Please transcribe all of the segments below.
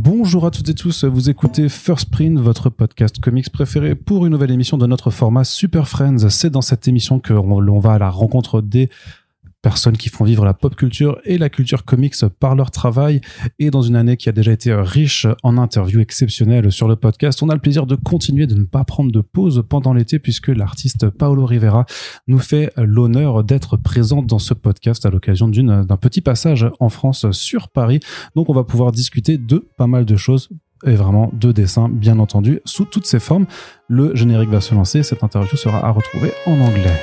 Bonjour à toutes et tous, vous écoutez First Print, votre podcast comics préféré pour une nouvelle émission de notre format Super Friends. C'est dans cette émission qu'on va à la rencontre des personnes qui font vivre la pop culture et la culture comics par leur travail. Et dans une année qui a déjà été riche en interviews exceptionnelles sur le podcast, on a le plaisir de continuer de ne pas prendre de pause pendant l'été puisque l'artiste Paolo Rivera nous fait l'honneur d'être présent dans ce podcast à l'occasion d'un petit passage en France sur Paris. Donc on va pouvoir discuter de pas mal de choses et vraiment de dessins, bien entendu, sous toutes ses formes. Le générique va se lancer, cette interview sera à retrouver en anglais.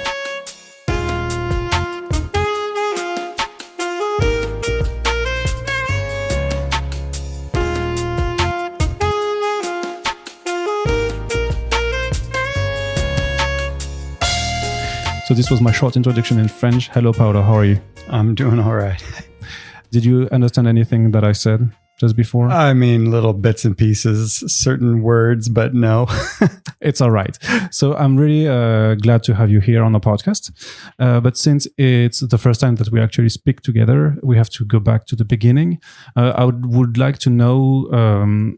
So this was my short introduction in French. Hello, Paolo. How are you? I'm doing all right. Did you understand anything that I said just before? I mean, little bits and pieces, certain words, but no. It's all right. So I'm really glad to have you here on the podcast. But since it's the first time that we actually speak together, we have to go back to the beginning. I would like to know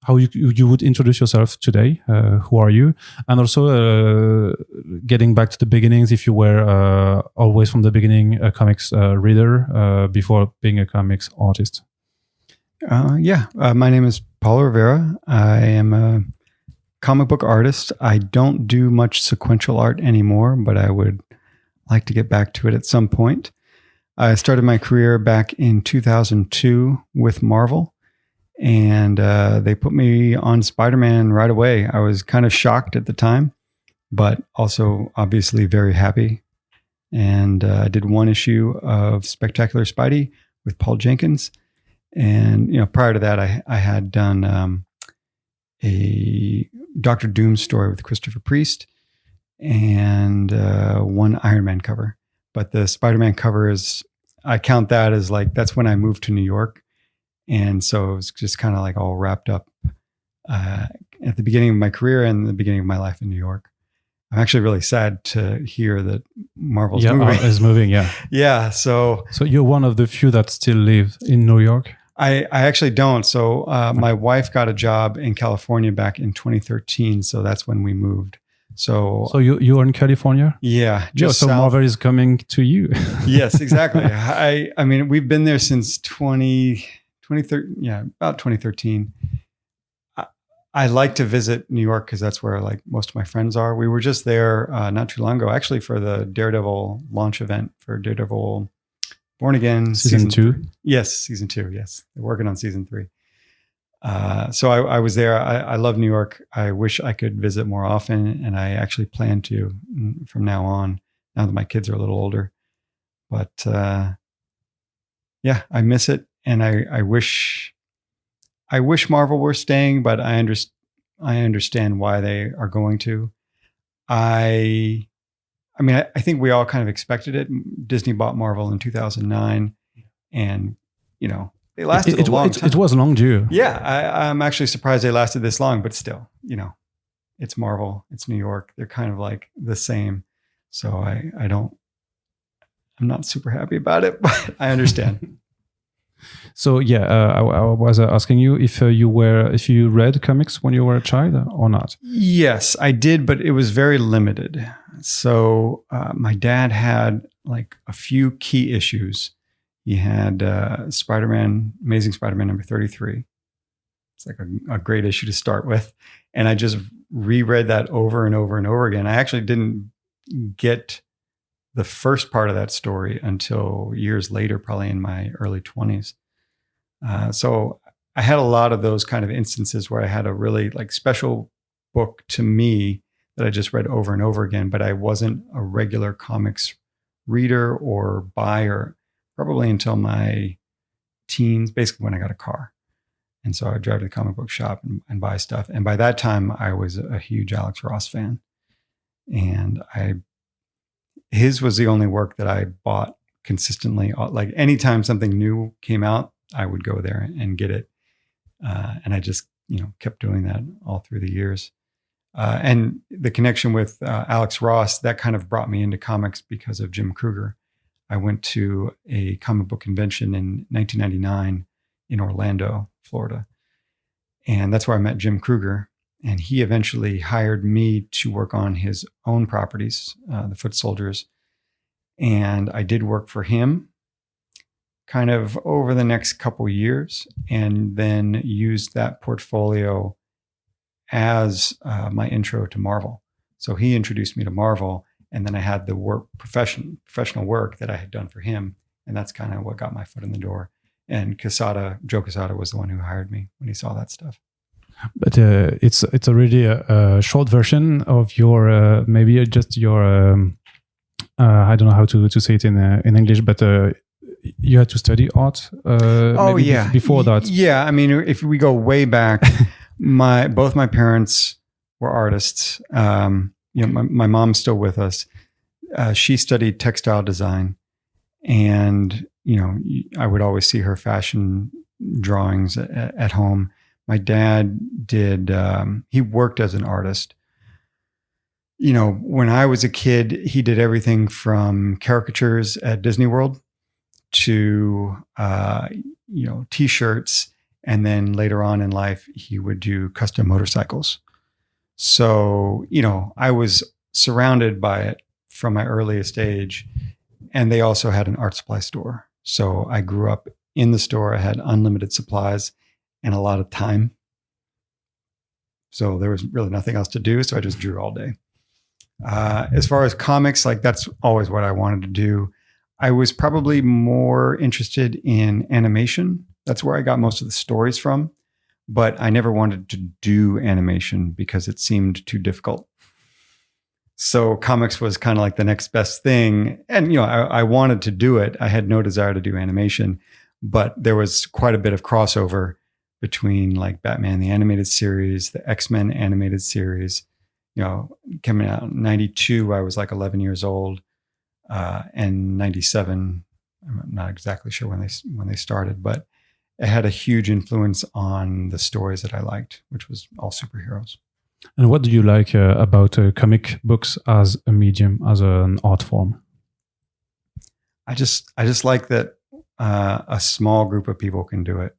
how you would introduce yourself today. Who are you? And also getting back to the beginnings, if you were always from the beginning a comics reader before being a comics artist. My name is Paolo Rivera. I am a comic book artist. I don't do much sequential art anymore, but I would like to get back to it at some point. I started my career back in 2002 with Marvel. And they put me on Spider-Man right away. I was kind of shocked at the time, but also obviously very happy. And I did one issue of Spectacular Spidey with Paul Jenkins. And, prior to that, I had done a Doctor Doom story with Christopher Priest and one Iron Man cover. But the Spider-Man cover I count that as that's when I moved to New York. And so it was just kind of all wrapped up at the beginning of my career and the beginning of my life in New York. I'm actually really sad to hear that Marvel's moving. Is moving, yeah. Yeah. So you're one of the few that still live in New York? I actually don't. So my wife got a job in California back in 2013. So that's when we moved. So you are in California? Yeah. So Marvel is coming to you. Yes, exactly. I mean, we've been there since 2013. I like to visit New York because that's where most of my friends are. We were just there not too long ago, actually, for the Daredevil launch event for Daredevil Born Again season 2. Yes, season 2. Yes, they're working on season 3. So I was there. I love New York. I wish I could visit more often, and I actually plan to from now on. Now that my kids are a little older, but I miss it. And I wish Marvel were staying, but I understand why they are going to. I think we all kind of expected it. Disney bought Marvel in 2009, and they lasted a long time. It was long due. Yeah, I'm actually surprised they lasted this long, but still, it's Marvel, it's New York. They're kind of the same. So I'm not super happy about it, but I understand. So I was asking you if you read comics when you were a child or not. Yes, I did, but it was very limited. So my dad had a few key issues. He had Amazing Spider-Man number 33. It's a great issue to start with, and I just reread that over and over and over again. I actually didn't get the first part of that story until years later, probably in my early 20s. So I had a lot of those kind of instances where I had a really special book to me that I just read over and over again, but I wasn't a regular comics reader or buyer probably until my teens, basically when I got a car. And so I'd drive to the comic book shop and buy stuff. And by that time, I was a huge Alex Ross fan. And his was the only work that I bought consistently. Anytime something new came out, I would go there and get it. And I just, kept doing that all through the years. And the connection with Alex Ross, that kind of brought me into comics because of Jim Kruger. I went to a comic book convention in 1999 in Orlando, Florida. And that's where I met Jim Kruger. And he eventually hired me to work on his own properties, the Foot Soldiers. And I did work for him kind of over the next couple years, and then used that portfolio as my intro to Marvel. So he introduced me to Marvel, and then I had the professional work that I had done for him. And that's kind of what got my foot in the door. And Joe Quesada was the one who hired me when he saw that stuff. But it's already a short version of your maybe just your I don't know how to say it in English, but you had to study art. Before that. Yeah, I mean, if we go way back, both my parents were artists. My mom's still with us. She studied textile design, and I would always see her fashion drawings at home. My dad did, he worked as an artist. When I was a kid, he did everything from caricatures at Disney World to, T-shirts. And then later on in life, he would do custom motorcycles. So, I was surrounded by it from my earliest age. And they also had an art supply store. So I grew up in the store. I had unlimited supplies and a lot of time. So there was really nothing else to do. So I just drew all day. As far as comics, that's always what I wanted to do. I was probably more interested in animation. That's where I got most of the stories from. But I never wanted to do animation because it seemed too difficult. So comics was kind of like the next best thing. And, I wanted to do it. I had no desire to do animation, but there was quite a bit of crossover between like Batman, the animated series, the X-Men animated series, coming out in 92, I was like 11 years old, and 97, I'm not exactly sure when they started, but it had a huge influence on the stories that I liked, which was all superheroes. And what do you like about comic books as a medium, as an art form? I just like that a small group of people can do it.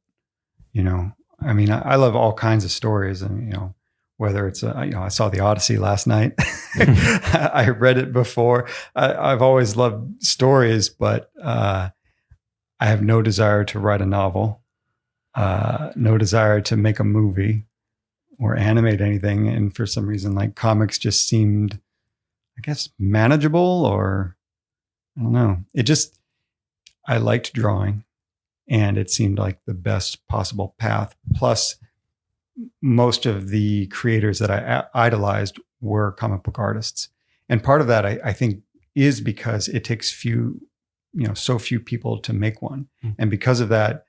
I mean, I love all kinds of stories, and whether it's I saw the Odyssey last night. I read it before. I've always loved stories, but I have no desire to write a novel, no desire to make a movie or animate anything. And for some reason, like comics just seemed, I guess, manageable, or I don't know. I liked drawing, and it seemed like the best possible path. Plus, most of the creators that I idolized were comic book artists. And part of that, I think, is because it takes so few people to make one. Mm. And because of that,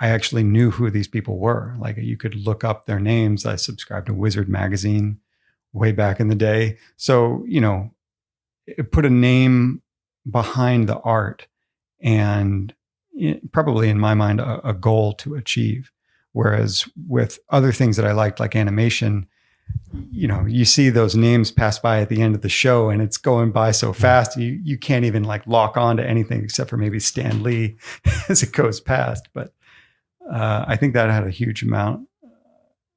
I actually knew who these people were. Like, you could look up their names. I subscribed to Wizard magazine way back in the day. So, it put a name behind the art, and probably in my mind, a goal to achieve. Whereas with other things that I liked, like animation, you see those names pass by at the end of the show, and it's going by so fast, you can't even like lock on to anything except for maybe Stan Lee as it goes past. But I think that had a huge amount.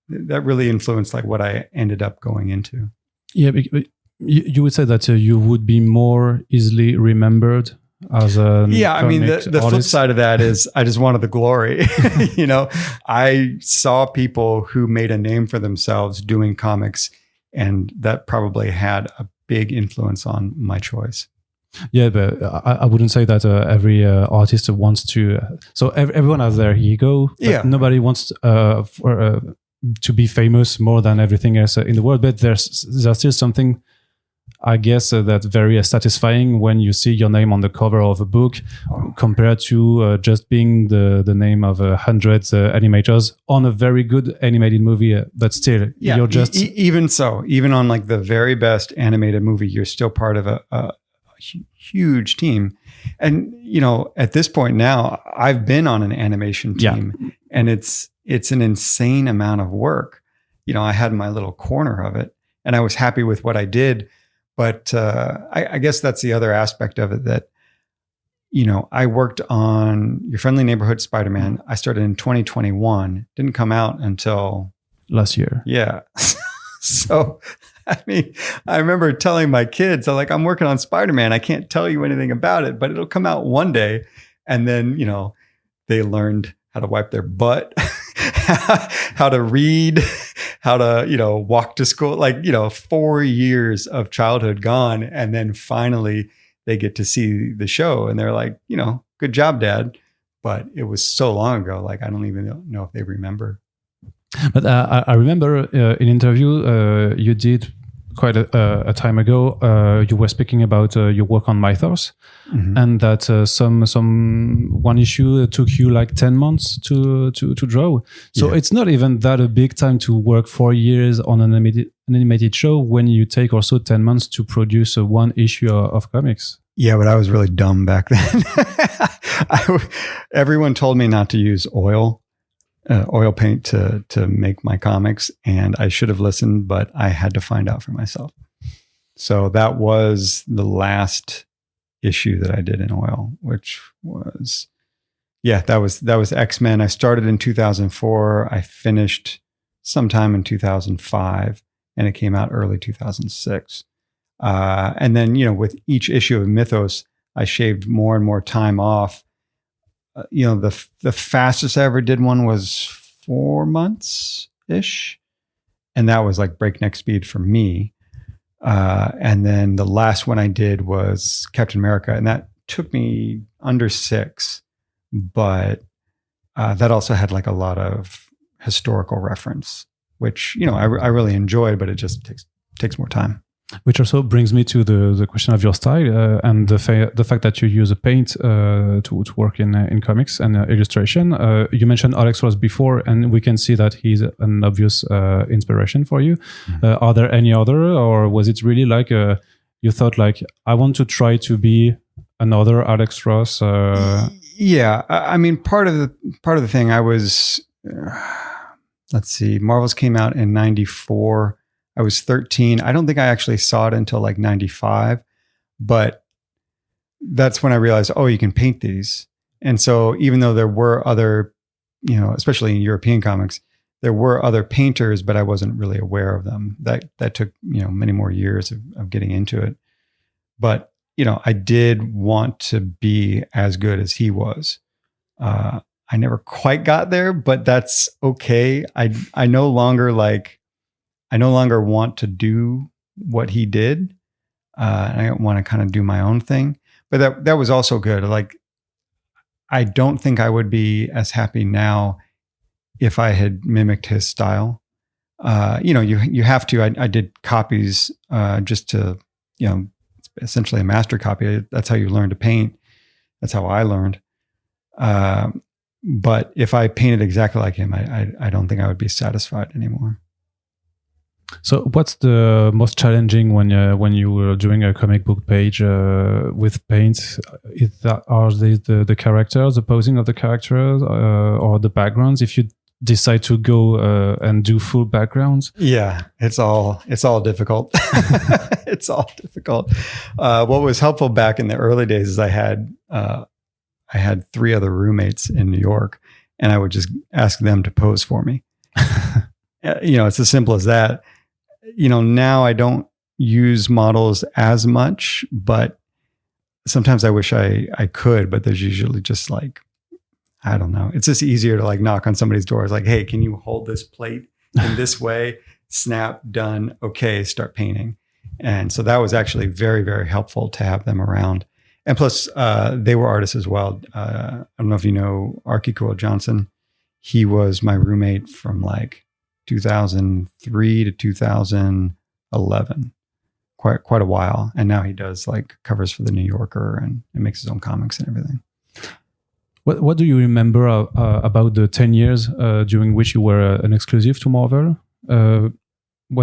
That really influenced like what I ended up going into. Yeah, but you would say that you would be more easily remembered as a I mean, the flip side of that is I just wanted the glory. I saw people who made a name for themselves doing comics, and that probably had a big influence on my choice. Yeah, but I wouldn't say that every artist wants to. So everyone has their ego. But nobody wants to be famous more than everything else in the world. But there's still something, I guess, that's very satisfying when you see your name on the cover of a book, compared to just being the name of hundreds animators on a very good animated movie. But still, you're just even on like the very best animated movie, you're still part of a huge team. And at this point now, I've been on an animation team, and it's an insane amount of work. I had my little corner of it, and I was happy with what I did. But I guess that's the other aspect of it, that, I worked on Your Friendly Neighborhood Spider-Man. I started in 2021, didn't come out until last year. Yeah. So, I mean, I remember telling my kids, I'm working on Spider-Man. I can't tell you anything about it, but it'll come out one day. And then, they learned how to wipe their butt, how to read, how to, walk to school, 4 years of childhood gone. And then finally they get to see the show and they're like, good job, Dad. But it was so long ago, I don't even know if they remember. But I remember in interview you did quite a time ago. You were speaking about your work on mythos, and that one issue took you 10 months to draw. So it's not even that a big time to work 4 years on an animated show when you take also 10 months to produce one issue of comics. Yeah, but I was really dumb back then. Everyone told me not to use oil paint to make my comics, and I should have listened, but I had to find out for myself. So that was the last issue that I did in oil, which was, that was X-Men. I started in 2004. I finished sometime in 2005, and it came out early 2006. And then, with each issue of Mythos, I shaved more and more time off. The fastest I ever did one was 4 months ish. And that was breakneck speed for me. And then the last one I did was Captain America. And that took me under 6, but that also had a lot of historical reference, which, I really enjoyed, but it just takes more time. Which also brings me to the question of your style and the fact that you use a paint to work in comics and illustration. You mentioned Alex Ross before, and we can see that he's an obvious inspiration for you. Are there any other, or was it really you thought I want to try to be another Alex Ross? Yeah, I mean, part of the thing I was, let's see, Marvels came out in 94. I was 13. I don't think I actually saw it until 95, but that's when I realized, you can paint these. And so even though there were other, especially in European comics, there were other painters, but I wasn't really aware of them. That took, many more years of getting into it. But, I did want to be as good as he was. I never quite got there, but that's okay. I no longer want to do what he did. I want to kind of do my own thing. But that was also good. I don't think I would be as happy now if I had mimicked his style. You have to. I did copies just to, it's essentially a master copy. That's how you learn to paint. That's how I learned. But if I painted exactly like him, I don't think I would be satisfied anymore. So what's the most challenging when you were doing a comic book page with paint? Are they the characters, the posing of the characters, or the backgrounds? If you decide to go and do full backgrounds? Yeah, it's all difficult. It's all difficult. What was helpful back in the early days is I had 3 other roommates in New York, and I would just ask them to pose for me. It's as simple as that. Now I don't use models as much, but sometimes I wish I could, but there's usually just I don't know. It's just easier to knock on somebody's door. It's hey, can you hold this plate in this way? Snap, done. Okay, start painting. And so that was actually very, very helpful to have them around. And plus, they were artists as well. I don't know if you know Archie Cool Johnson. He was my roommate from 2003 to 2011, quite a while. And now he does covers for the New Yorker and makes his own comics and everything. What do you remember about the 10 years during which you were an exclusive to Marvel? Were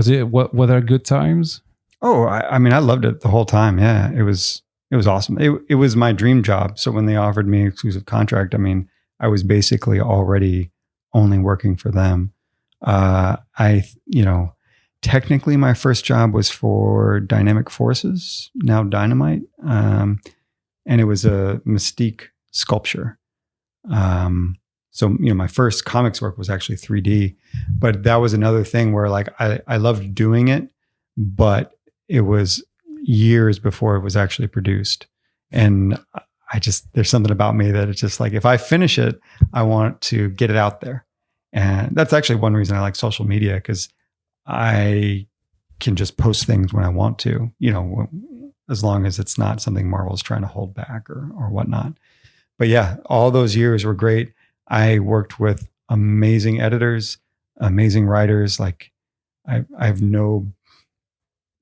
there good times? Oh, I mean, I loved it the whole time. Yeah, it was awesome. It was my dream job. So when they offered me an exclusive contract, I mean, I was basically already only working for them. Technically my first job was for Dynamic Forces, now Dynamite. And it was a Mystique sculpture. So, my first comics work was actually 3D, but that was another thing where like I loved doing it, but it was years before it was actually produced. And there's something about me that it's just like, if I finish it, I want to get it out there. And that's actually one reason I like social media, because I can just post things when I want to, as long as it's not something Marvel's trying to hold back or whatnot. But yeah, all those years were great. I worked with amazing editors, amazing writers. Like I have no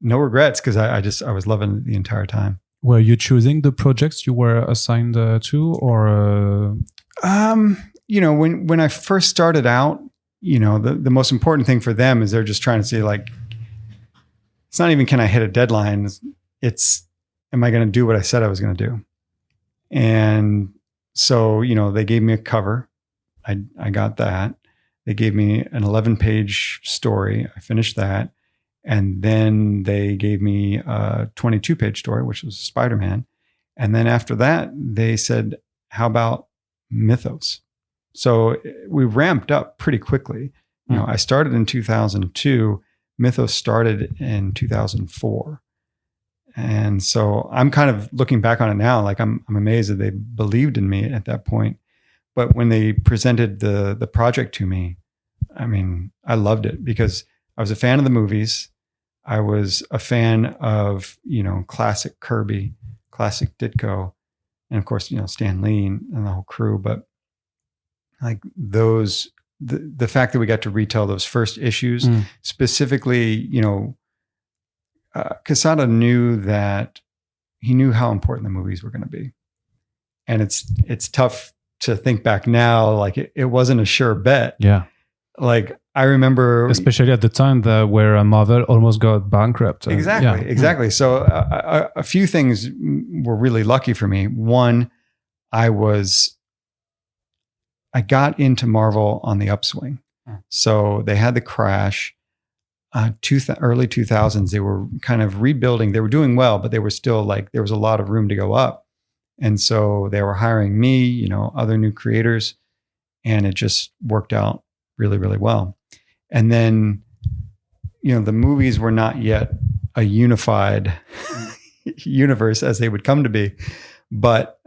regrets, because I was loving it the entire time. Were you choosing the projects you were assigned to, or? When I first started out, the most important thing for them is they're just trying to see, like, it's not even can I hit a deadline. It's am I going to do what I said I was going to do? And so, they gave me a cover. I got that. They gave me an 11-page story. I finished that. And then they gave me a 22-page story, which was Spider-Man. And then after that, they said, how about mythos? So we ramped up pretty quickly. I started in 2002. Mythos started in 2004. And so I'm kind of looking back on it now, like I'm amazed that they believed in me at that point. But when they presented the project to me, I loved it, because I was a fan of the movies. I was a fan of, classic Kirby, classic Ditko, and of course, Stan Lee and the whole crew. But like the fact that we got to retell those first issues, specifically, Quesada knew that he knew how important the movies were going to be. And it's tough to think back now, like it wasn't a sure bet. Yeah. Like I remember, especially at the time where Marvel almost got bankrupt. Exactly. So a few things were really lucky for me. One, I got into Marvel on the upswing. So they had the crash. Early 2000s, they were kind of rebuilding. They were doing well, but they were still like, there was a lot of room to go up. And so they were hiring me, other new creators, and it just worked out really, really well. And then, the movies were not yet a unified universe as they would come to be. But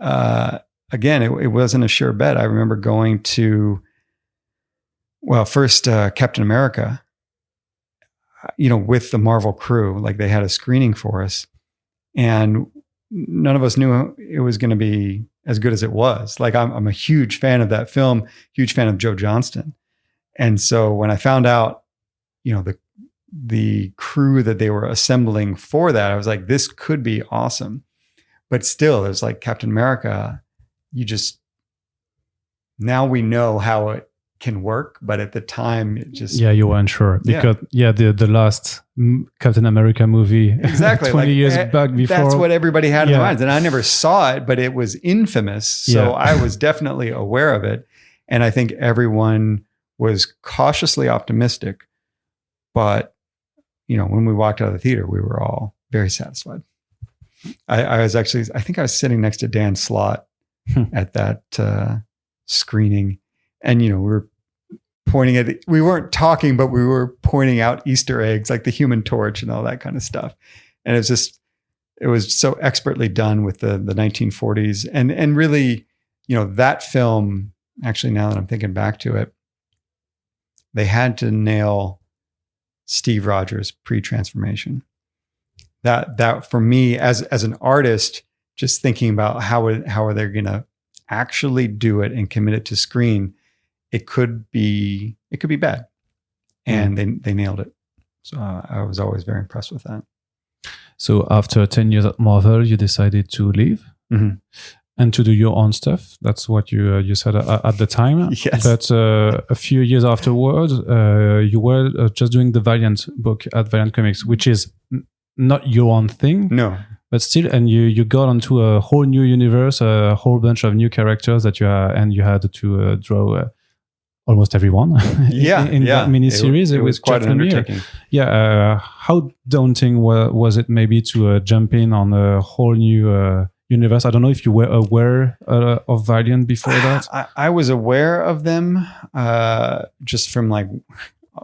again, it wasn't a sure bet. I remember going to, first Captain America, with the Marvel crew. Like they had a screening for us, and none of us knew it was going to be as good as it was. Like I'm a huge fan of that film, huge fan of Joe Johnston. And so when I found out, the crew that they were assembling for that, I was like, this could be awesome. But still, it was like Captain America, now we know how it can work, but at the time it just you weren't sure, because the last Captain America movie, exactly 20 years back before, that's what everybody had in their minds, and I never saw it, but it was infamous, so I was definitely aware of it. And I think everyone was cautiously optimistic, but when we walked out of the theater, we were all very satisfied. I think I was sitting next to Dan Slott at that screening. And, we were pointing we weren't talking, but we were pointing out Easter eggs, like the Human Torch and all that kind of stuff. And it was so expertly done with the 1940s. And really, that film, actually, now that I'm thinking back to it, they had to nail Steve Rogers' pre-transformation. That for me, as an artist, just thinking about how are they going to actually do it and commit it to screen, it could be bad, and they nailed it. So I was always very impressed with that. So after 10 years at Marvel, you decided to leave and to do your own stuff. That's what you said at the time. Yes. But a few years afterwards, you were just doing the Valiant book at Valiant Comics, which is not your own thing. No. But still, and you got onto a whole new universe, a whole bunch of new characters that you had to draw almost everyone in that miniseries. It was quite an undertaking. Yeah. How daunting was it maybe to jump in on a whole new universe. I don't know if you were aware of Valiant before that. I was aware of them just from like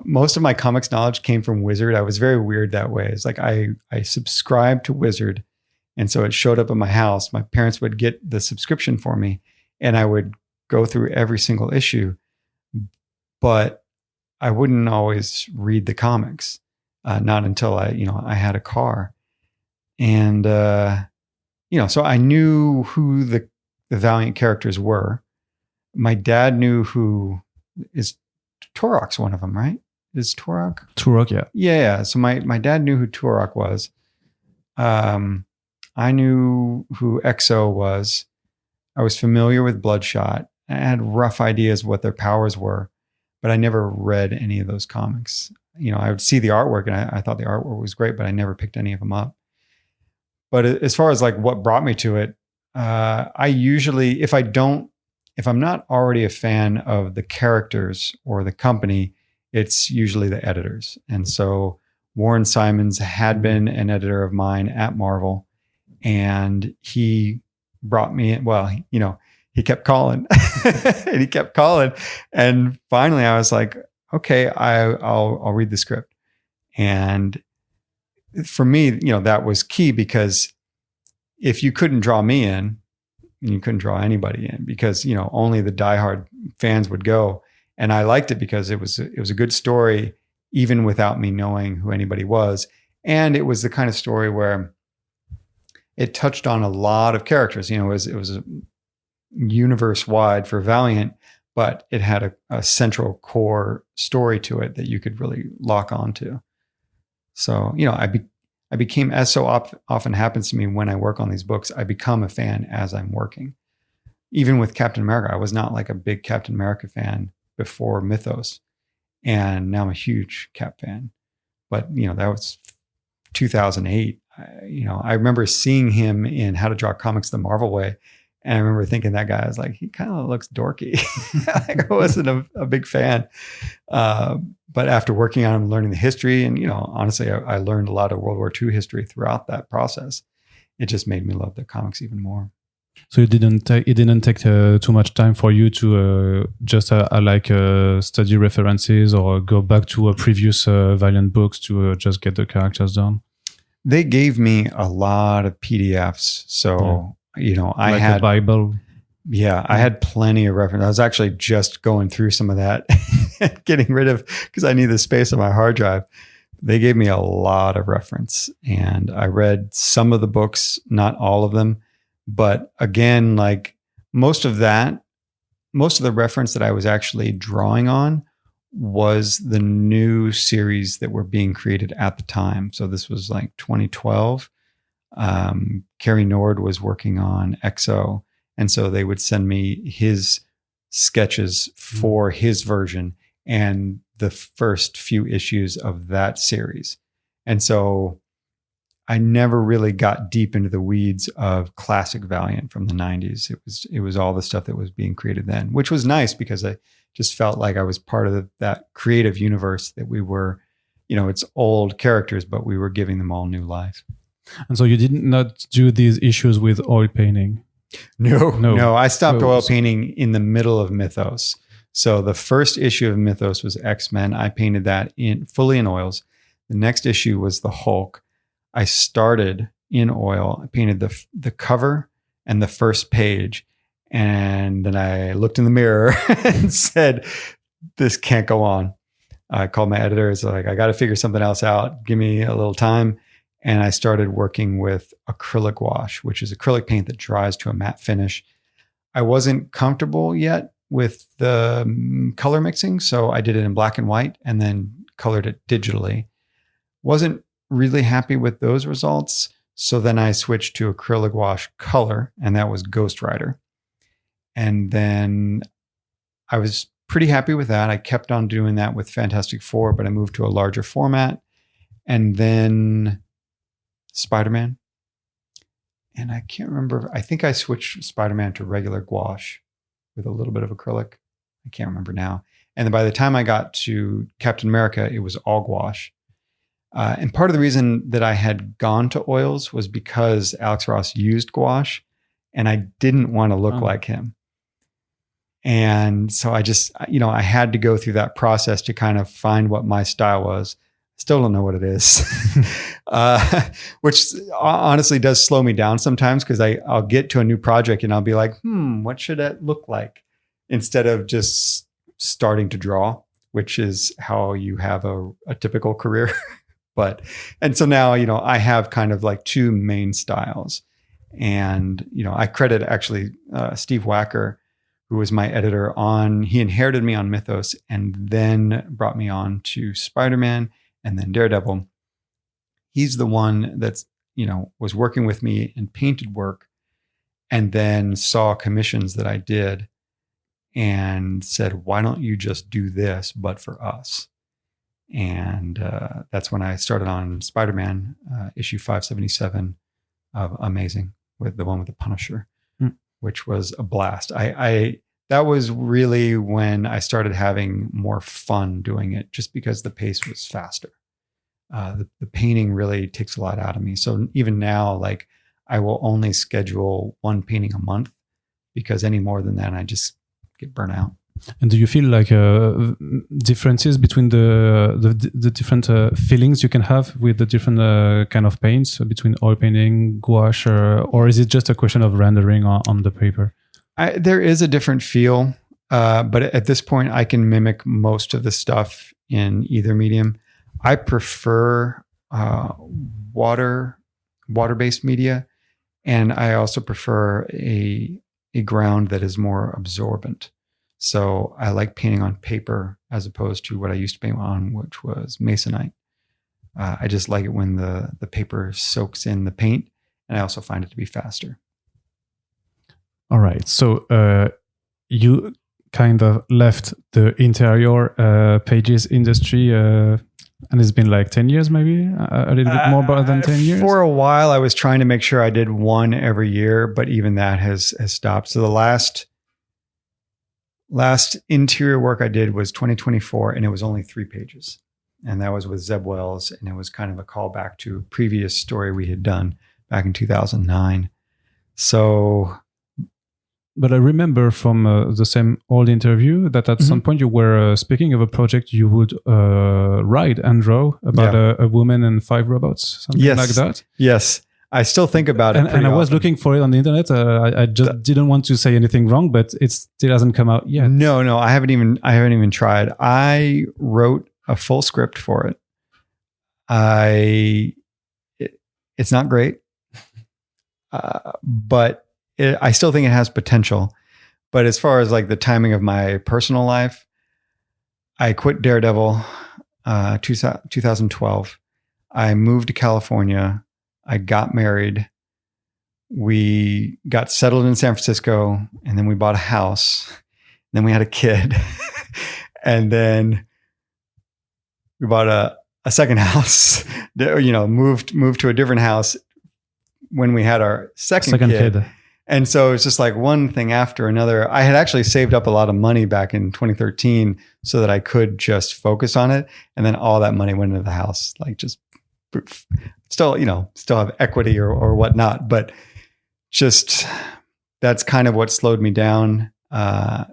most of my comics knowledge came from Wizard. I was very weird that way. It's like I subscribed to Wizard, and so it showed up at my house. My parents would get the subscription for me, and I would go through every single issue, but I wouldn't always read the comics. Not until I had a car, and so I knew who the Valiant characters were. My dad knew who is Turok's one of them, right? Is Turok? Turok, yeah. Yeah. So my dad knew who Turok was. I knew who EXO was. I was familiar with Bloodshot. I had rough ideas what their powers were, but I never read any of those comics. I would see the artwork and I thought the artwork was great, but I never picked any of them up. But as far as like what brought me to it, I usually, if I'm not already a fan of the characters or the company, it's usually the editors. And so Warren Simons had been an editor of mine at Marvel, and he brought me in. Well, he kept calling and he kept calling. And finally I was like, okay, I'll read the script. And for me, that was key, because if you couldn't draw me in, you couldn't draw anybody in, because, only the diehard fans would go. And I liked it because it was a good story, even without me knowing who anybody was. And it was the kind of story where it touched on a lot of characters. It was a universe wide for Valiant, but it had a central core story to it that you could really lock onto. So, I became, as so often happens to me when I work on these books, I become a fan as I'm working. Even with Captain America, I was not like a big Captain America fan before Mythos, and now I'm a huge Cap fan. But, that was 2008. I remember seeing him in How to Draw Comics the Marvel Way. And I remember thinking that guy was like, he kind of looks dorky. Like, I wasn't a big fan. But after working on him, learning the history, and, honestly, I learned a lot of World War II history throughout that process. It just made me love the comics even more. So it didn't take too much time for you to just study references or go back to previous Valiant books to just get the characters done? They gave me a lot of PDFs. So... I like had a Bible. Yeah, I had plenty of reference. I was actually just going through some of that, getting rid of, because I need the space on my hard drive. They gave me a lot of reference, and I read some of the books, not all of them. But again, like most of the reference that I was actually drawing on was the new series that were being created at the time. So this was like 2012. Kerry Nord was working on EXO, and so they would send me his sketches for his version and the first few issues of that series. And so I never really got deep into the weeds of classic Valiant from the 90s. It was all the stuff that was being created then, which was nice because I just felt like I was part of that creative universe that we were, it's old characters, but we were giving them all new life. And so you did not do these issues with oil painting? No. I stopped oil painting in the middle of Mythos. So the first issue of Mythos was X-Men. I painted that fully in oils. The next issue was the Hulk. I started in oil. I painted the cover and the first page. And then I looked in the mirror and said, this can't go on. I called my editor. It's like, I got to figure something else out. Give me a little time. And I started working with acrylic wash, which is acrylic paint that dries to a matte finish. I wasn't comfortable yet with the color mixing, so I did it in black and white and then colored it digitally. Wasn't really happy with those results, so then I switched to acrylic wash color, and that was Ghost Rider. And then I was pretty happy with that. I kept on doing that with Fantastic Four, but I moved to a larger format. And then Spider-Man. And I can't remember. I think I switched Spider-Man to regular gouache with a little bit of acrylic. I can't remember now. And then by the time I got to Captain America, it was all gouache. And part of the reason that I had gone to oils was because Alex Ross used gouache. and I didn't want to look Oh. like him. And so I just, I had to go through that process to kind of find what my style was. Still don't know what it is, which honestly does slow me down sometimes, because I'll get to a new project and I'll be like, what should that look like? Instead of just starting to draw, which is how you have a typical career. And so now, I have kind of like two main styles. And, I credit actually Steve Wacker, who was my editor he inherited me on Mythos and then brought me on to Spider-Man and then Daredevil. He's the one that's, was working with me in painted work and then saw commissions that I did and said, why don't you just do this, but for us? And that's when I started on Spider-Man, issue 577 of Amazing, with the one with the Punisher, which was a blast. That was really when I started having more fun doing it, just because the pace was faster. The painting really takes a lot out of me. So even now, like, I will only schedule one painting a month, because any more than that, I just get burnt out. And do you feel like differences between the different feelings you can have with the different kind of paints, between oil painting, gouache, or is it just a question of rendering on the paper? There is a different feel, but at this point, I can mimic most of the stuff in either medium. I prefer water-based media, and I also prefer a ground that is more absorbent. So I like painting on paper as opposed to what I used to paint on, which was masonite. I just like it when the paper soaks in the paint, and I also find it to be faster. All right. So you kind of left the interior pages industry, and it's been like 10 years, maybe a little bit more than 10 years. For a while, I was trying to make sure I did one every year, but even that has stopped. So the last interior work I did was 2024, and it was only 3 pages. And that was with Zeb Wells. And it was kind of a callback to a previous story we had done back in 2009. So, but I remember from the same old interview that at some point you were speaking of a project you would write and draw about a woman and 5 robots, something like that. Yes. I still think about it. And I was looking for it on the internet. I just didn't want to say anything wrong, but it still hasn't come out yet. No, I haven't even tried. I wrote a full script for it. It's not great, but I still think it has potential. But as far as like the timing of my personal life, I quit Daredevil 2012. I moved to California. I got married. We got settled in San Francisco, and then we bought a house. Then we had a kid. And then we bought a second house, moved to a different house when we had our second kid. And so it's just like one thing after another. I had actually saved up a lot of money back in 2013 so that I could just focus on it. And then all that money went into the house, like just still have equity or whatnot, but just that's kind of what slowed me down. And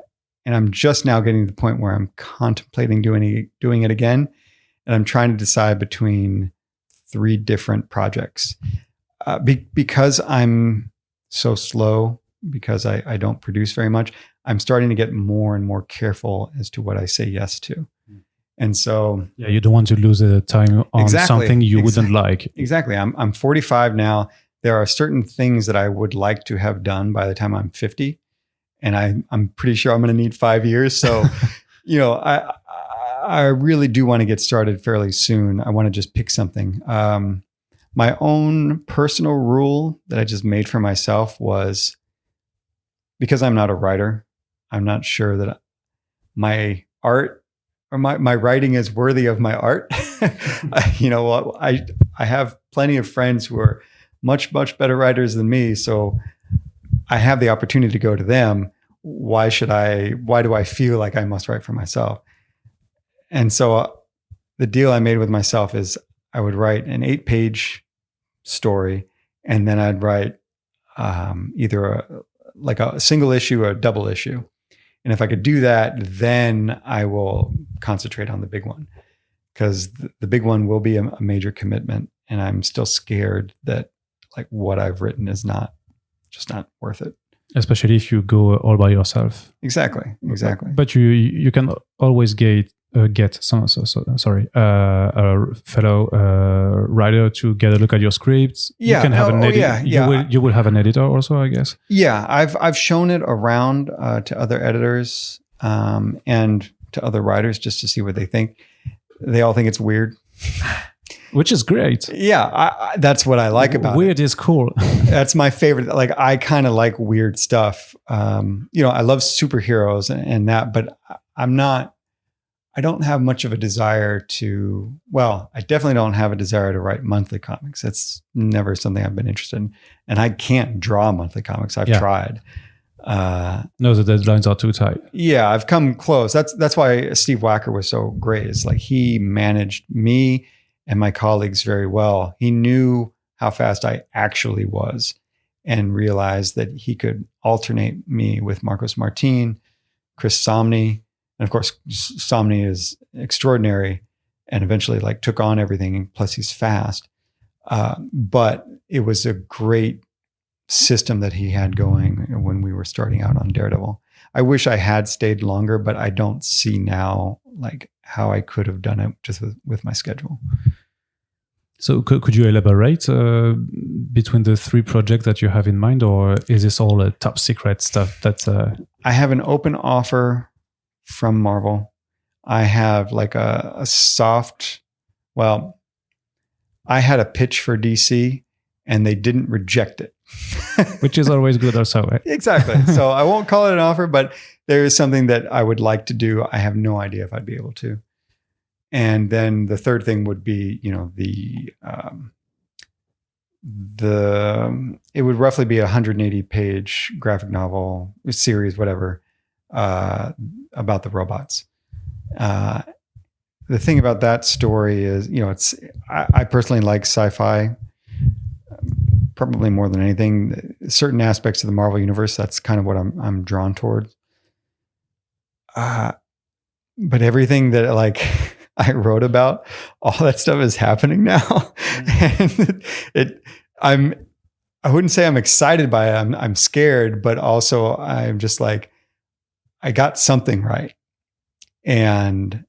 I'm just now getting to the point where I'm contemplating doing it again. And I'm trying to decide between 3 different projects. Because I'm so slow, because I don't produce very much, I'm starting to get more and more careful as to what I say yes to. And so, yeah, you don't want to lose time on something you wouldn't like. Exactly. I'm 45 now. There are certain things that I would like to have done by the time I'm 50. And I'm pretty sure I'm going to need 5 years. So, I really do want to get started fairly soon. I want to just pick something. My own personal rule that I just made for myself was, because I'm not a writer, I'm not sure that my art or my writing is worthy of my art. I have plenty of friends who are much, much better writers than me. So I have the opportunity to go to them. Why do I feel like I must write for myself? And so the deal I made with myself is I would write an 8-page story, and then I'd write either like a single issue or a double issue. And if I could do that, then I will concentrate on the big one, because the big one will be a major commitment. And I'm still scared that like what I've written is not worth it. Especially if you go all by yourself. Exactly. But you can always get a fellow writer to get a look at your scripts. Yeah. You can have an editor. You will have an editor also, I guess. Yeah, I've shown it around to other editors and to other writers just to see what they think. They all think it's weird. Which is great. Yeah, that's what I like about weird is cool. That's my favorite. Like, I kind of like weird stuff. I love superheroes and that, but I don't have much of a desire to, I definitely don't have a desire to write monthly comics. That's never something I've been interested in. And I can't draw monthly comics. I've tried. No, the deadlines are too tight. Yeah, I've come close. That's why Steve Wacker was so great. It's like he managed me and my colleagues very well. He knew how fast I actually was and realized that he could alternate me with Marcos Martin, Chris Somney. And of course, Somney is extraordinary and eventually like took on everything. Plus he's fast. But it was a great system that he had going when we were starting out on Daredevil. I wish I had stayed longer, but I don't see now like how I could have done it just with my schedule. So could you elaborate between the three projects that you have in mind, or is this all top secret stuff? I have an open offer from Marvel. I have like a soft, I had a pitch for DC and they didn't reject it. Which is always good also, right? Exactly. So I won't call it an offer, but there is something that I would like to do. I have no idea if I'd be able to. And then the third thing would be, it would roughly be a 180-page graphic novel series, whatever, about the robots. The thing about that story is, I personally like sci-fi, probably more than anything. Certain aspects of the Marvel universe, that's kind of what I'm drawn towards. But everything that like I wrote about, all that stuff is happening now, and I wouldn't say I'm excited by it. I'm scared, but also I'm just like, I got something right, and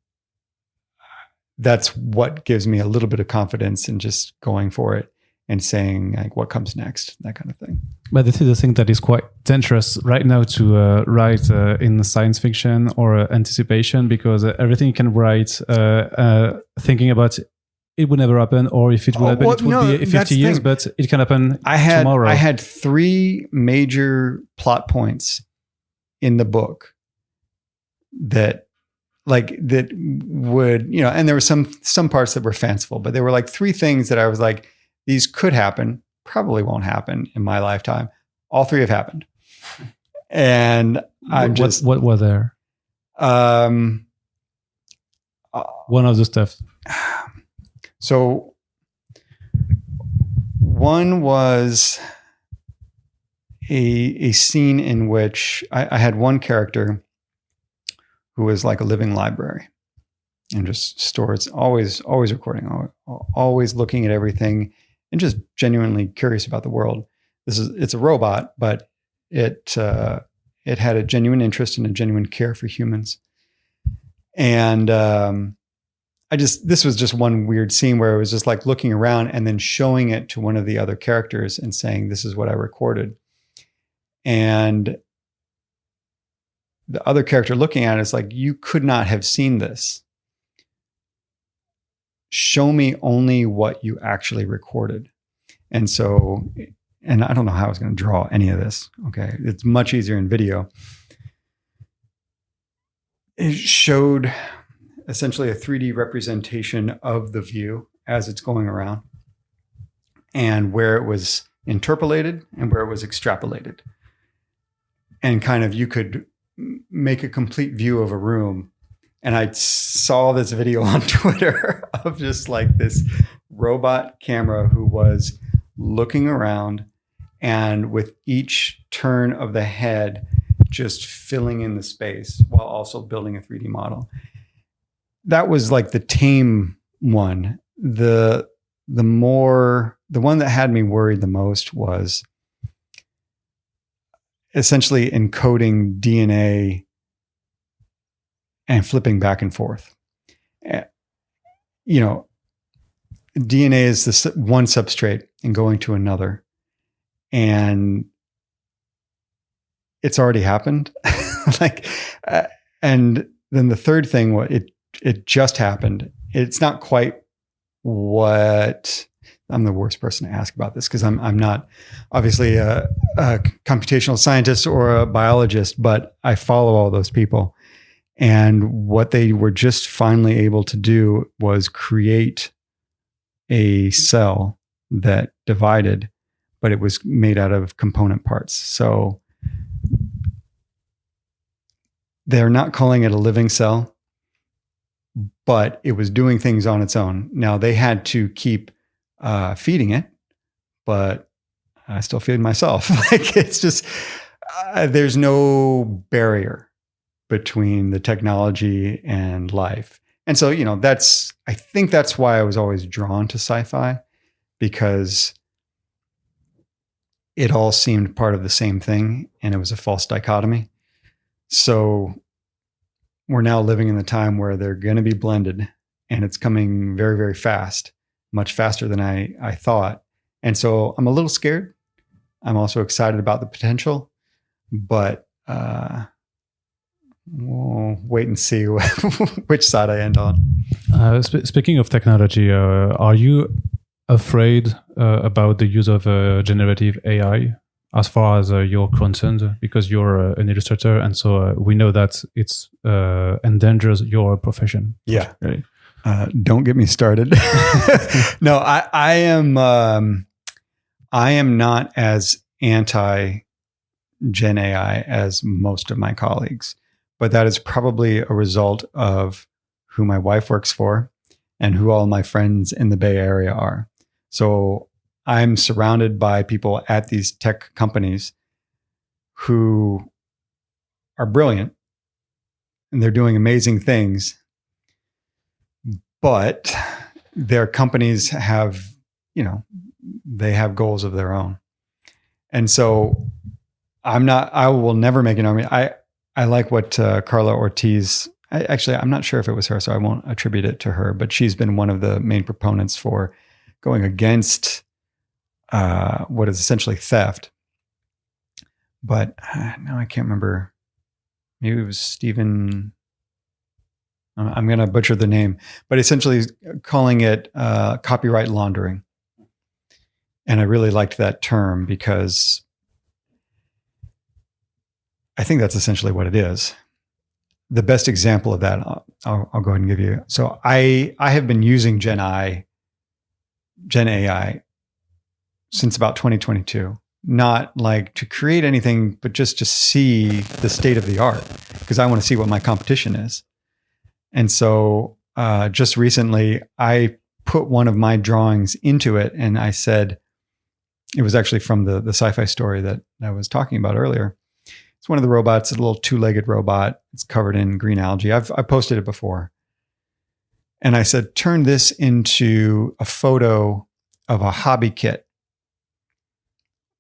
that's what gives me a little bit of confidence in just going for it and saying like what comes next, that kind of thing. But this is the thing that is quite dangerous right now to write in science fiction or anticipation, because everything you can write thinking about it would never happen, or if it would happen, it would be 50 years, but it can happen tomorrow. I had 3 major plot points in the book that would, and there were some parts that were fanciful, but there were like 3 things that I was like, these could happen, probably won't happen in my lifetime. All 3 have happened. And I'm just... What were there? One of the stuff. So one was a scene in which I had one character who was like a living library and just stores, always recording, always looking at everything, and just genuinely curious about the world. It's a robot, but it had a genuine interest and a genuine care for humans. And this was just one weird scene where it was just like looking around and then showing it to one of the other characters and saying, this is what I recorded. And the other character looking at it is like, you could not have seen this. Show me only what you actually recorded. And so, and I don't know how I was going to draw any of this. Okay. It's much easier in video. It showed essentially a 3D representation of the view as it's going around, and where it was interpolated and where it was extrapolated. And kind of, you could make a complete view of a room. And I saw this video on Twitter of just like this robot camera who was looking around and with each turn of the head, just filling in the space while also building a 3D model. That was like the tame one. The one that had me worried the most was essentially encoding DNA and flipping back and forth. You know, DNA is this one substrate and going to another. And it's already happened. And then the third thing, it just happened. It's not quite what I'm the worst person to ask about this because I'm not obviously a computational scientist or a biologist, but I follow all those people. And what they were just finally able to do was create a cell that divided, but it was made out of component parts. So they're not calling it a living cell, but it was doing things on its own. Now they had to keep feeding it, but I still feed myself. Like it's just, there's no barrier between the technology and life. And so, you know, I think that's why I was always drawn to sci-fi, because it all seemed part of the same thing and it was a false dichotomy. So we're now living in the time where they're going to be blended and it's coming very, very fast, much faster than I thought. And so I'm a little scared. I'm also excited about the potential, but we'll wait and see which side I end on. Speaking of technology, are you afraid about the use of generative AI as far as you're concerned? Because you're an illustrator, and so we know that it's endangers your profession. Yeah. Right? Don't get me started. No, I am not as anti Gen AI as most of my colleagues, but that is probably a result of who my wife works for and who all my friends in the Bay Area are. So I'm surrounded by people at these tech companies who are brilliant and they're doing amazing things, but their companies have, you know, they have goals of their own. And so I will never make an argument. I like what Carla Ortiz, I'm not sure if it was her, so I won't attribute it to her, but she's been one of the main proponents for going against what is essentially theft. But now I can't remember. Maybe it was Stephen. I'm going to butcher the name, but essentially calling it copyright laundering. And I really liked that term because I think that's essentially what it is. The best example of that, I'll go ahead and give you. So I have been using Gen AI since about 2022, not like to create anything, but just to see the state of the art, because I want to see what my competition is. And so just recently, I put one of my drawings into it, and I said, it was actually from the sci-fi story that I was talking about earlier. It's one of the robots, a little two-legged robot. It's covered in green algae. I posted it before. And I said, turn this into a photo of a hobby kit.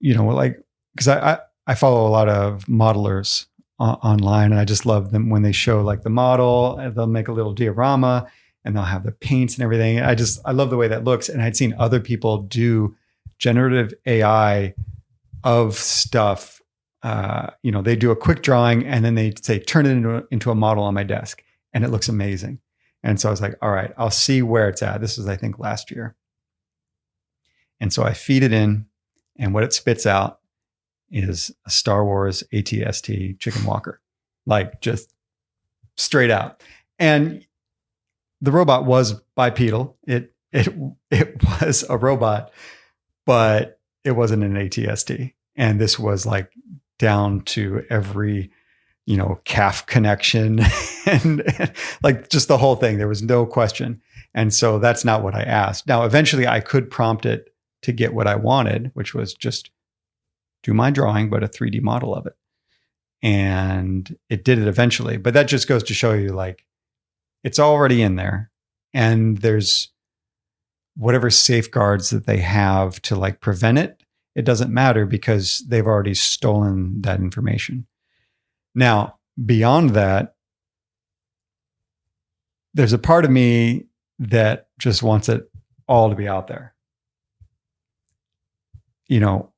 You know, like, because I follow a lot of modelers online, and I just love them when they show like the model, and they'll make a little diorama and they'll have the paints and everything. I love the way that looks. And I'd seen other people do generative AI of stuff. You know, they do a quick drawing and then they say, turn it into a model on my desk, and it looks amazing. And so I was like, all right, I'll see where it's at. This was, I think, last year. And so I feed it in, and what it spits out is a Star Wars AT-ST chicken walker, like just straight out. And the robot was bipedal. It was a robot, but it wasn't an AT-ST. And this was like down to every, you know, calf connection and like just the whole thing. There was no question. And so that's not what I asked. Now, eventually I could prompt it to get what I wanted, which was just do my drawing, but a 3D model of it. And it did it eventually. But that just goes to show you, like, it's already in there. And there's whatever safeguards that they have to like prevent it. It doesn't matter because they've already stolen that information. Now, beyond that, there's a part of me that just wants it all to be out there. You know,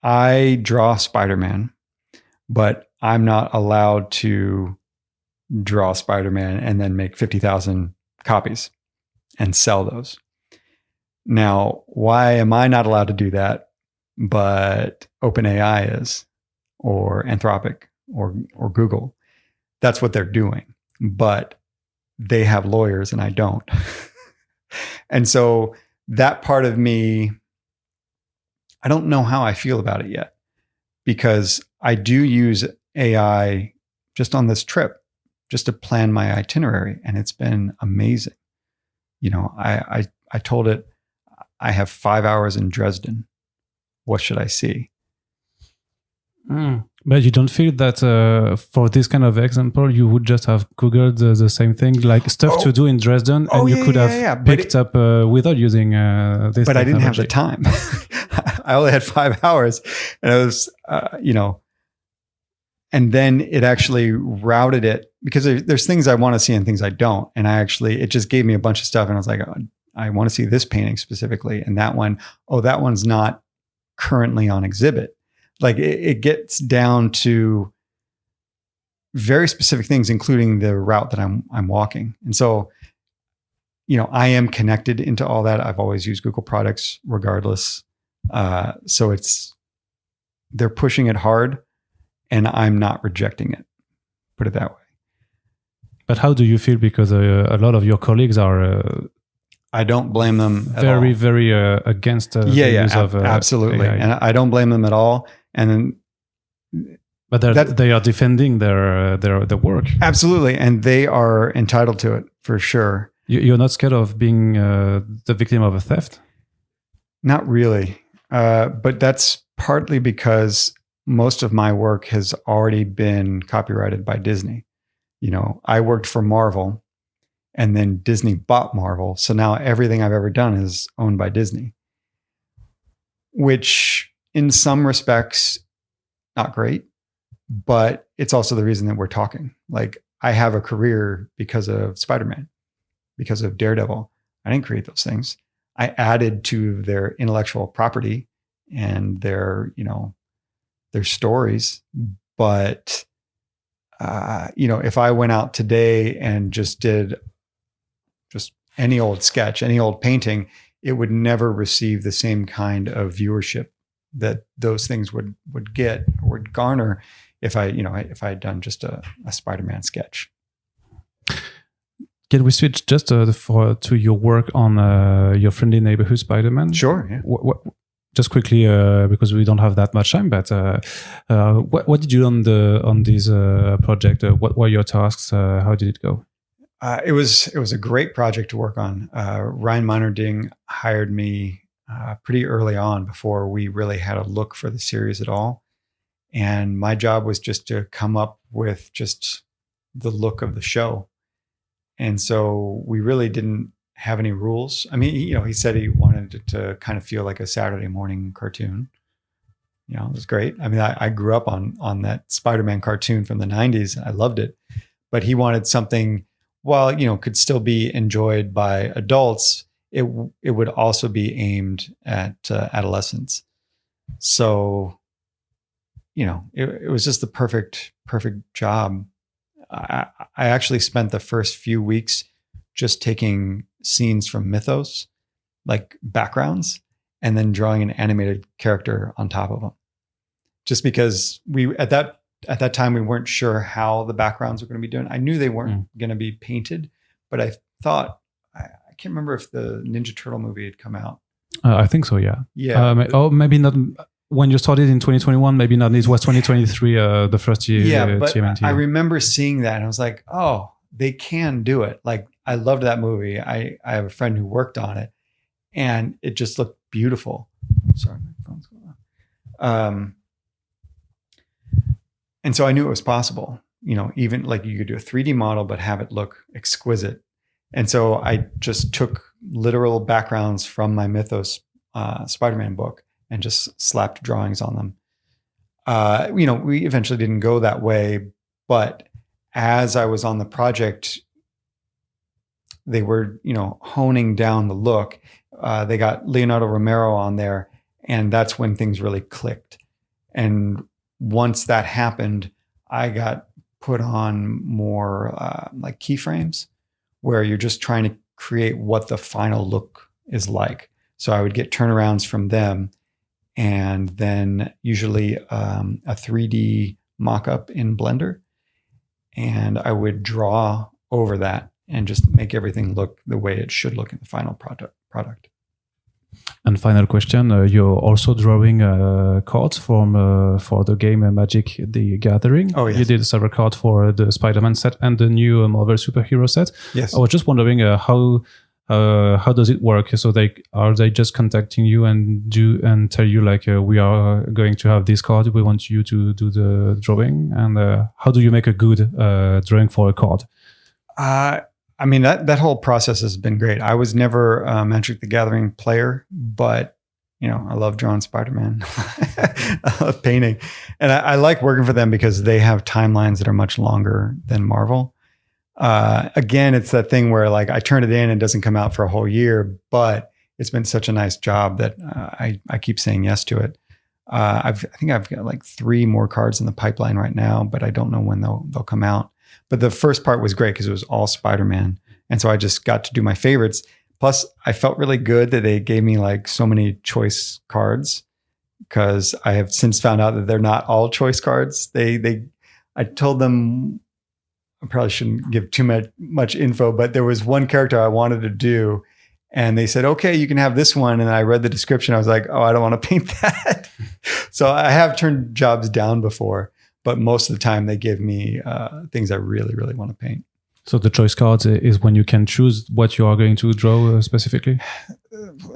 I draw Spider-Man, but I'm not allowed to draw Spider-Man and then make 50,000 copies and sell those. Now, why am I not allowed to do that, but OpenAI is, or Anthropic, or Google? That's what they're doing. But they have lawyers and I don't. And so that part of me, I don't know how I feel about it yet, because I do use AI just on this trip, just to plan my itinerary. And it's been amazing. You know, I told it, I have 5 hours in Dresden. What should I see? But you don't feel that for this kind of example, you would just have Googled the same thing, like stuff to do in Dresden, and you could have picked up without using this. But technology. I didn't have the time. I only had 5 hours, and it was, you know, and then it actually routed it, because there's things I want to see and things I don't. And it just gave me a bunch of stuff. And I was like, oh, I want to see this painting specifically. And that one, that one's not currently on exhibit. Like it gets down to very specific things, including the route that I'm walking. And so, you know, I am connected into all that. I've always used Google products regardless. So they're pushing it hard, and I'm not rejecting it. Put it that way. But how do you feel? Because a lot of your colleagues are. I don't blame them very, very against the use of absolutely, AI. And I don't blame them at all. And but they are defending their work. Absolutely, and they are entitled to it for sure. You're not scared of being the victim of a theft? Not really, but that's partly because most of my work has already been copyrighted by Disney. You know, I worked for Marvel, and then Disney bought Marvel. So now everything I've ever done is owned by Disney, which in some respects, not great, but it's also the reason that we're talking. Like, I have a career because of Spider-Man, because of Daredevil. I didn't create those things. I added to their intellectual property and their, you know, their stories. But, you know, if I went out today and just did just any old sketch, any old painting, it would never receive the same kind of viewership that those things would get or would garner if I had done just a Spider-Man sketch. Can we switch just to your work on your friendly neighborhood Spider-Man? Sure. Yeah. Just quickly, because we don't have that much time, but what did you do on this project? What were your tasks? How did it go? It was a great project to work on. Ryan Meinerding hired me pretty early on, before we really had a look for the series at all. And my job was just to come up with just the look of the show. And so we really didn't have any rules. I mean, you know, he said he wanted it to kind of feel like a Saturday morning cartoon. You know, it was great. I mean, I grew up on that Spider-Man cartoon from the 90s. I loved it. But he wanted something, while, you know, could still be enjoyed by adults, it would also be aimed at adolescents. So, you know, it was just the perfect job. I actually spent the first few weeks just taking scenes from mythos, like backgrounds, and then drawing an animated character on top of them. Just because we at that time we weren't sure how the backgrounds were going to be doing. I knew they weren't going to be painted, but I thought, I can't remember if the Ninja Turtle movie had come out. I think so, yeah. Yeah. Maybe not when you started in 2021, maybe not. It was 2023, the first year. Yeah, but TMNT. I remember seeing that and I was like, oh, they can do it. Like, I loved that movie. I have a friend who worked on it, and it just looked beautiful. Sorry, my phone's going on. And so I knew it was possible, even like you could do a 3D model, but have it look exquisite. And so I just took literal backgrounds from my Mythos Spider-Man book and just slapped drawings on them. We eventually didn't go that way, but as I was on the project, they were, honing down the look. They got Leonardo Romero on there, and that's when things really clicked. And once that happened, I got put on more like keyframes, where you're just trying to create what the final look is like. So I would get turnarounds from them, and then usually a 3D mock-up in Blender, and I would draw over that and just make everything look the way it should look in the final product. And final question, you're also drawing cards for the game Magic the Gathering. Oh, yes. You did several cards for the Spider-Man set and the new Marvel superhero set. Yes. I was just wondering how does it work? So are they just contacting you and tell you like we are going to have this card, we want you to do the drawing, and how do you make a good drawing for a card? I mean, that whole process has been great. I was never a Magic the Gathering player, but I love drawing Spider-Man. I love painting, and I like working for them because they have timelines that are much longer than Marvel. Again, it's that thing where like I turn it in and it doesn't come out for a whole year, but it's been such a nice job that I keep saying yes to it. I think I've got like 3 more cards in the pipeline right now, but I don't know when they'll come out. But the first part was great because it was all Spider-Man. And so I just got to do my favorites. Plus, I felt really good that they gave me like so many choice cards, because I have since found out that they're not all choice cards. I told them, I probably shouldn't give too much info, but there was one character I wanted to do, and they said, okay, you can have this one. And I read the description. I was like, oh, I don't want to paint that. So I have turned jobs down before, but most of the time they give me things I really, really want to paint. So the choice cards is when you can choose what you are going to draw specifically?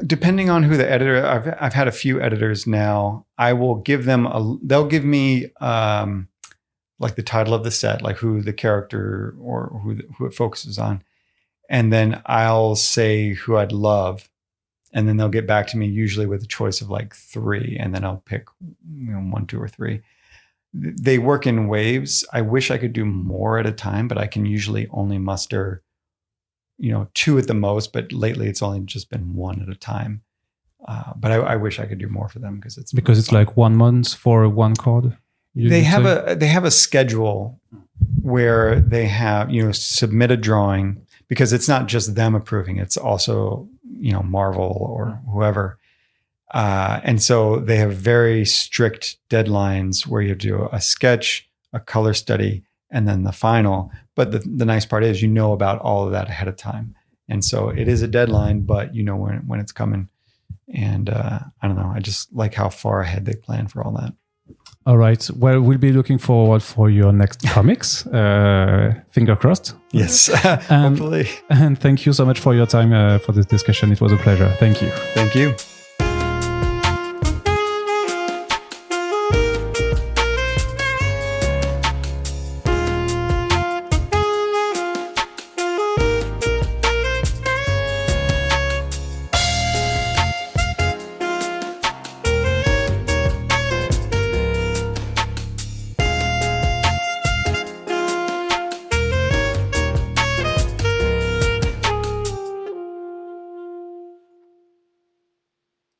Depending on who the editor, I've had a few editors now. I will give them, they'll give me like the title of the set, like who the character or who it focuses on. And then I'll say who I'd love. And then they'll get back to me usually with a choice of like 3. And then I'll pick 1, 2, or 3. They work in waves. I wish I could do more at a time, but I can usually only muster, 2 at the most. But lately it's only just been 1 at a time. But I wish I could do more for them because it's like 1 month for one card. They have a schedule where they have, submit a drawing, because it's not just them approving. It's also, Marvel or whoever. And so they have very strict deadlines where you do a sketch, a color study, and then the final. But the nice part is, about all of that ahead of time. And so it is a deadline, but when it's coming. And I don't know, I just like how far ahead they plan for all that. All right. Well, we'll be looking forward for your next comics. Finger crossed. Yes, hopefully. And thank you so much for your time for this discussion. It was a pleasure. Thank you. Thank you.